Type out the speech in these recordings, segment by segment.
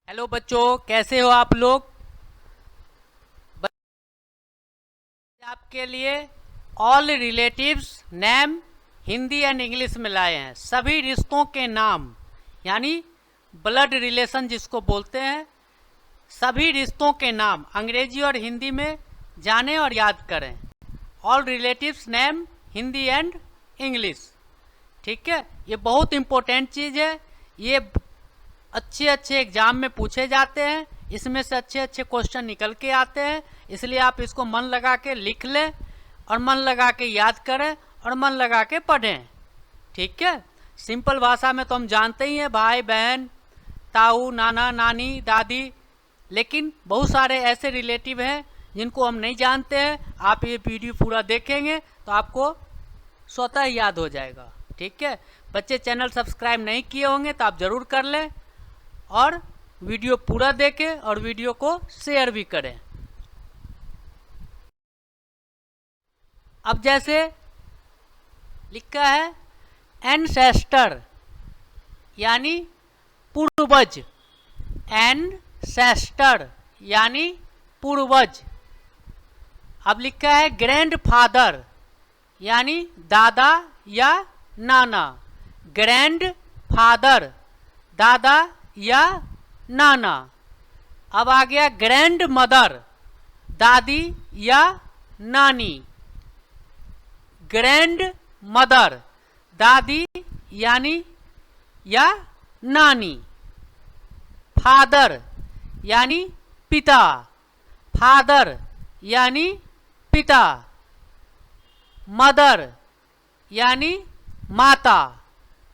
Hello बच्चों, कैसे हो आप लोग। आपके लिए all relatives name Hindi and English में लाए हैं। सभी रिश्तों के नाम यानी ब्लड रिलेशन जिसको बोलते हैं, सभी रिश्तों के नाम अंग्रेजी और हिंदी में जानें और याद करें। All relatives name Hindi and English, ठीक है। ये बहुत इम्पोर्टेंट चीज़ है। ये अच्छे अच्छे एग्जाम में पूछे जाते हैं, इसमें से अच्छे अच्छे क्वेश्चन निकल के आते हैं। इसलिए आप इसको मन लगा के लिख लें और मन लगा के याद करें और मन लगा के पढ़ें, ठीक है। सिंपल भाषा में तो हम जानते ही हैं, भाई बहन, ताऊ, नाना, नानी, दादी। लेकिन बहुत सारे ऐसे रिलेटिव हैं जिनको हम नहीं जानते हैं। आप ये वीडियो पूरा देखेंगे तो आपको स्वतः याद हो जाएगा, ठीक है। बच्चे चैनल सब्सक्राइब नहीं किए होंगे तो आप ज़रूर कर लें और वीडियो पूरा देखें और वीडियो को शेयर भी करें। अब जैसे लिखा है एंसेस्टर यानी पूर्वज, एंसेस्टर यानी पूर्वज। अब लिखा है ग्रैंडफादर यानी दादा या नाना, ग्रैंडफादर दादा या नाना। अब आ गया ग्रैंड मदर, दादी या नानी, ग्रैंड मदर दादी यानी या नानी। फादर यानी पिता, फादर यानी पिता। मदर यानी माता,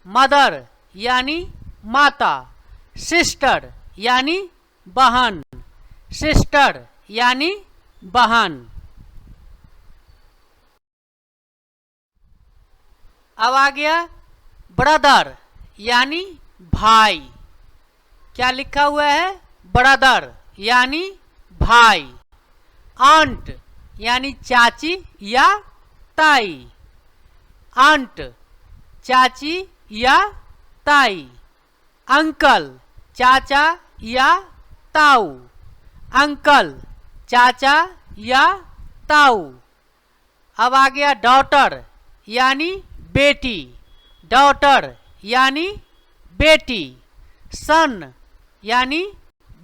मदर यानी माता। सिस्टर यानी बहन, सिस्टर यानी बहन। अब आ गया ब्रदर यानी भाई। क्या लिखा हुआ है? ब्रदर यानी भाई। आंट यानी चाची या ताई, आंट चाची या ताई। अंकल चाचा या ताऊ, अंकल चाचा या ताऊ। अब आ गया डॉटर यानी बेटी, डॉटर यानी बेटी। सन यानी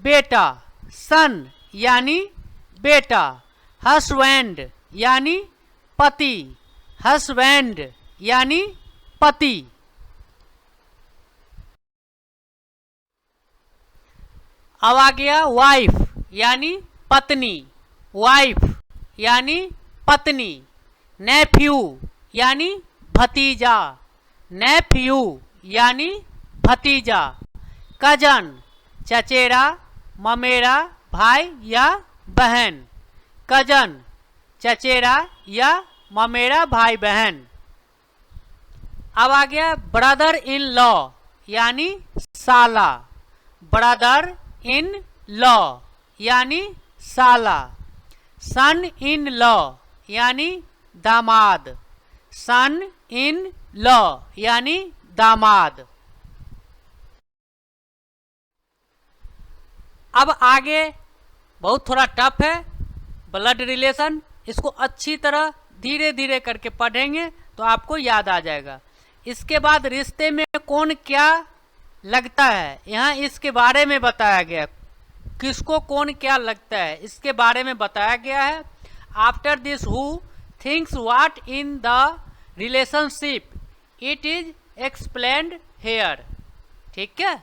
बेटा, सन यानी बेटा। हस्बैंड यानी पति, हस्बैंड यानी पति। अब आ गया वाइफ यानी पत्नी, वाइफ यानी पत्नी। नेफ्यू यानी भतीजा, नेफ्यू यानी भतीजा। कजन चचेरा, ममेरा, भाई या बहन, कजन चचेरा या ममेरा भाई बहन। अब आ गया ब्रदर इन लॉ यानी साला, ब्रदर इन लॉ यानी साला। सन इन लॉ यानी दामाद, सन इन लॉ यानी दामाद। अब आगे बहुत थोड़ा टफ है ब्लड रिलेशन, इसको अच्छी तरह धीरे धीरे करके पढ़ेंगे तो आपको याद आ जाएगा। इसके बाद रिश्ते में कौन क्या लगता है, यहाँ इसके बारे में बताया गया, किसको कौन क्या लगता है इसके बारे में बताया गया है। After this who thinks what in the relationship it is explained here, ठीक है।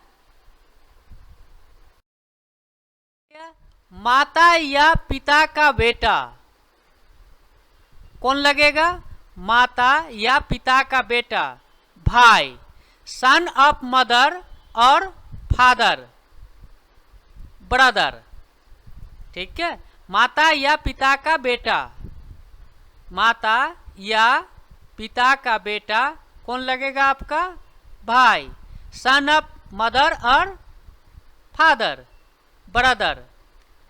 माता या पिता का बेटा कौन लगेगा? माता या पिता का बेटा भाई। सन ऑफ मदर और फादर ब्रदर, ठीक है। माता या पिता का बेटा, माता या पिता का बेटा कौन लगेगा आपका? भाई। सन ऑफ मदर और फादर ब्रदर।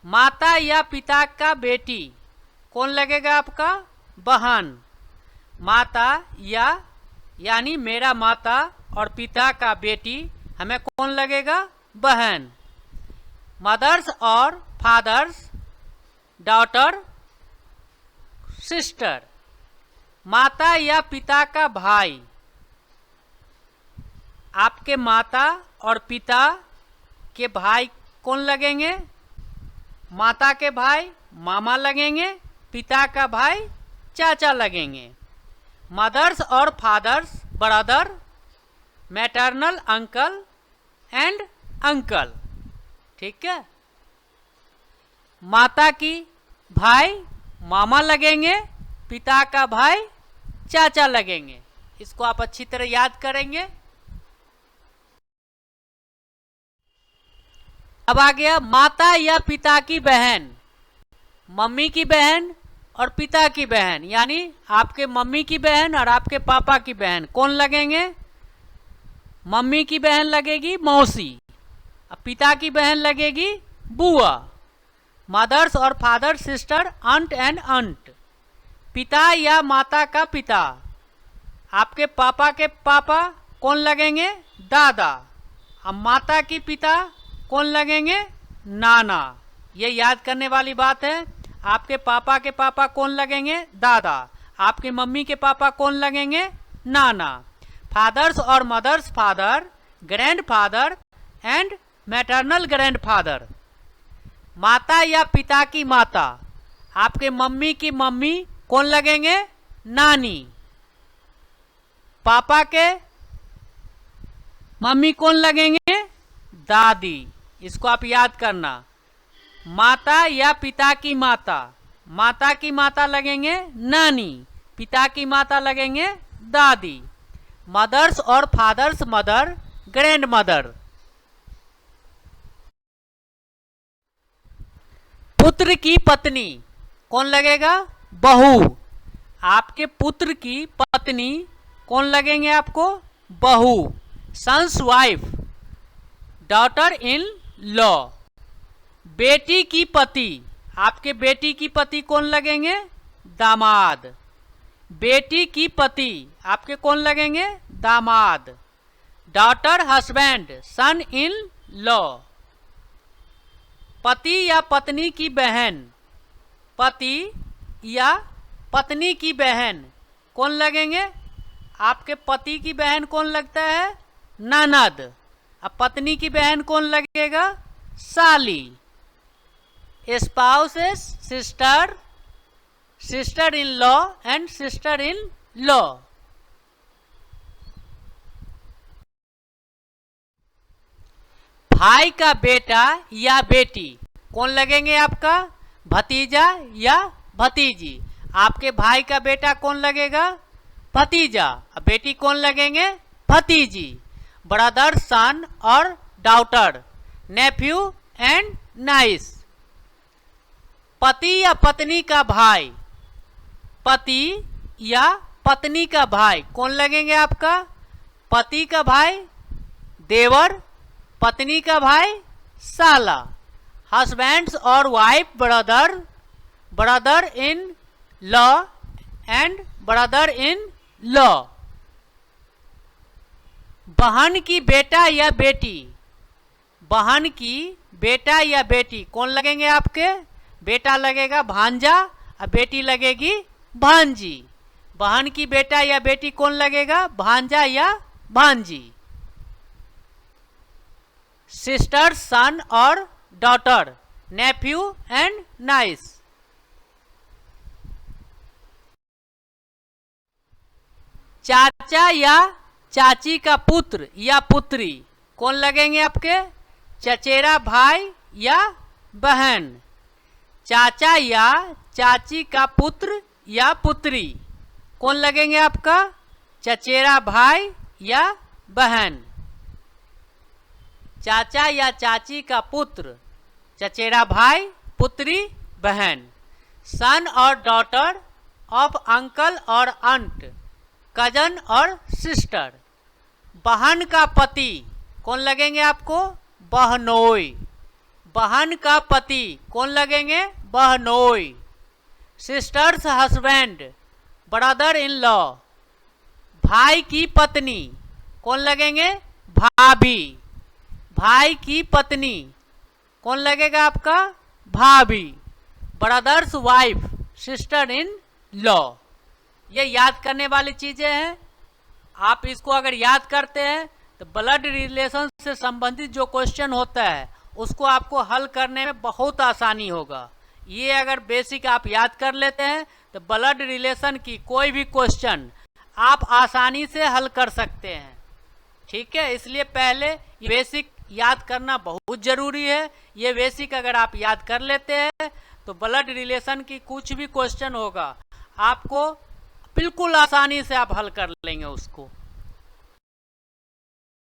माता या पिता का बेटी कौन लगेगा आपका? बहन। माता या यानी मेरा माता और पिता का बेटी हमें कौन लगेगा? बहन। मदर्स और फादर्स, डॉटर, सिस्टर। माता या पिता का भाई, आपके माता और पिता के भाई कौन लगेंगे? माता के भाई मामा लगेंगे, पिता का भाई चाचा लगेंगे। मदर्स और father's, brother, maternal uncle and uncle. ठीक है। माता की भाई मामा लगेंगे, पिता का भाई चाचा लगेंगे। इसको आप अच्छी तरह याद करेंगे। अब आ गया माता या पिता की बहन। मम्मी की बहन और पिता की बहन, यानी आपके मम्मी की बहन और आपके पापा की बहन कौन लगेंगे? मम्मी की बहन लगेगी मौसी, और पिता की बहन लगेगी बुआ। मदर्स और फादर, सिस्टर, अंट एंड अंट। पिता या माता का पिता, आपके पापा के पापा कौन लगेंगे? दादा। अब माता की पिता कौन लगेंगे? नाना। ये याद करने वाली बात है। आपके पापा के पापा कौन लगेंगे? दादा। आपके मम्मी के पापा कौन लगेंगे? नाना। फादर्स और mother's, father, grandfather and maternal grandfather. माता या पिता की माता, आपके मम्मी की मम्मी कौन लगेंगे? नानी। पापा के मम्मी कौन लगेंगे? दादी। इसको आप याद करना। माता या पिता की माता, माता की माता लगेंगे नानी, पिता की माता लगेंगे दादी। मदर्स और फादर्स, मदर, ग्रैंड मदर। पुत्र की पत्नी कौन लगेगा? बहू। आपके पुत्र की पत्नी कौन लगेंगे आपको? बहू। Son's wife, daughter in law. बेटी की पति, आपके बेटी की पति कौन लगेंगे? दामाद। बेटी की पति आपके कौन लगेंगे? दामाद। Daughter husband, son in law. पति या पत्नी की बहन, पति या पत्नी की बहन कौन लगेंगे? आपके पति की बहन कौन लगता है? ननद। अब पत्नी की बहन कौन लगेगा? साली। Spouses, sister, sister in law and sister in law. भाई का बेटा या बेटी कौन लगेंगे आपका? भतीजा या भतीजी। आपके भाई का बेटा कौन लगेगा? भतीजा। बेटी कौन लगेंगे? भतीजी। ब्रदर, सन और डॉटर, नेफ्यू एंड नाइस। पति या पत्नी का भाई, पति या पत्नी का भाई कौन लगेंगे आपका? पति का भाई देवर, पत्नी का भाई साला। हस्बैंड्स और wife, brother, brother in law and brother in law. बहन की बेटा या बेटी, बहन की बेटा या बेटी कौन लगेंगे आपके? बेटा लगेगा भांजा और बेटी लगेगी भांजी। बहन की बेटा या बेटी कौन लगेगा? भांजा या भांजी। सिस्टर, सन और डॉटर, नेफ्यू एंड नाइस। चाचा या चाची का पुत्र या पुत्री कौन लगेंगे आपके? चचेरा भाई या बहन। चाचा या चाची का पुत्र या पुत्री कौन लगेंगे आपका? चचेरा भाई या बहन। चाचा या चाची का पुत्र, चचेरा भाई, पुत्री, बहन। सन और डॉटर ऑफ अंकल और अंट, कजन और सिस्टर। बहन का पति कौन लगेंगे आपको? बहनोई। बहन का पति कौन लगेंगे? बहनोई। Sisters husband, brother in law. भाई की पत्नी कौन लगेंगे? भाभी। भाई की पत्नी कौन लगेगा आपका? भाभी, brother's wife, sister in law. ये याद करने वाली चीजें हैं। आप इसको अगर याद करते हैं तो ब्लड रिलेशन से संबंधित जो क्वेश्चन होता है उसको आपको हल करने में बहुत आसानी होगा। ये अगर बेसिक आप याद कर लेते हैं तो ब्लड रिलेशन की कोई भी क्वेश्चन आप आसानी से हल कर सकते हैं। ठीक है, इसलिए पहले ये बेसिक याद करना बहुत ज़रूरी है। ये बेसिक अगर आप याद कर लेते हैं तो ब्लड रिलेशन की कुछ भी क्वेश्चन होगा आपको बिल्कुल आसानी से आप हल कर लेंगे उसको।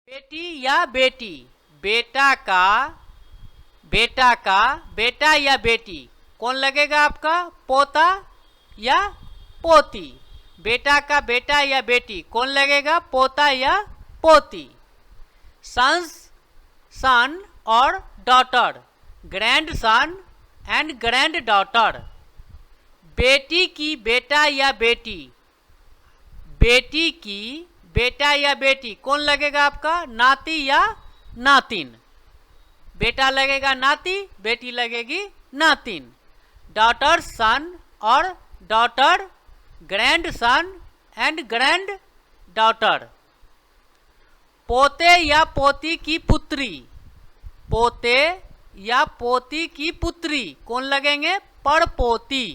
बेटी या बेटी, बेटा का बेटा या बेटी कौन लगेगा आपका? पोता या पोती। बेटा का बेटा या बेटी कौन लगेगा? पोता या पोती। सन्स, सन और daughter, grand son and grand daughter. बेटी की बेटा या बेटी, बेटी की बेटा या बेटी कौन लगेगा आपका? नाती या नातिन। बेटा लगेगा नाती, बेटी लगेगी नातिन। डॉटर सन और daughter, grand son and grand daughter. पोते या पोती की पुत्री, पोते या पोती की पुत्री कौन लगेंगे? पड़पोती।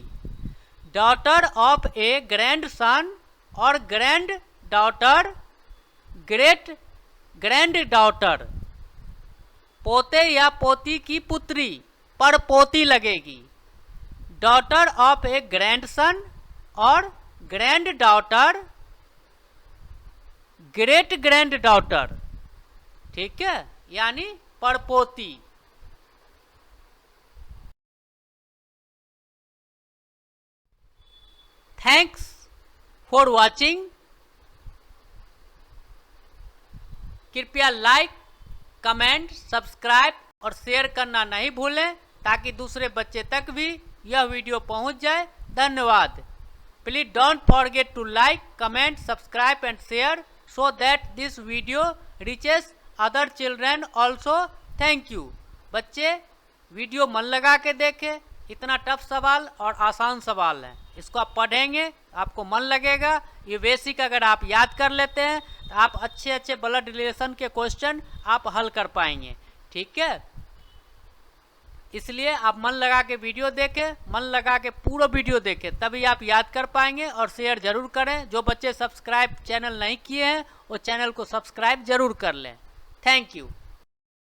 Daughter of a grandson और granddaughter, great granddaughter. पोते या पोती की पुत्री पड़पोती लगेगी। Daughter of a grandson और granddaughter, great granddaughter. ठीक है, यानी पड़पोती। Thanks for watching. कृपया लाइक, कमेंट, सब्सक्राइब और शेयर करना नहीं भूलें ताकि दूसरे बच्चे तक भी यह वीडियो पहुंच जाए। धन्यवाद। Please don't forget to like, comment, subscribe and share so that this video reaches other children also. Thank you. बच्चे वीडियो मन लगा के देखें, इतना टफ सवाल और आसान सवाल है, इसको आप पढ़ेंगे आपको मन लगेगा। ये बेसिक अगर आप याद कर लेते हैं तो आप अच्छे ब्लड रिलेशन के क्वेश्चन आप हल कर पाएंगे। ठीक है, इसलिए आप मन लगा के वीडियो देखें, मन लगा के पूरा वीडियो देखें, तभी आप याद कर पाएंगे। और शेयर जरूर करें। जो बच्चे सब्सक्राइब चैनल नहीं किए हैं वो चैनल को सब्सक्राइब जरूर कर लें। Thank you.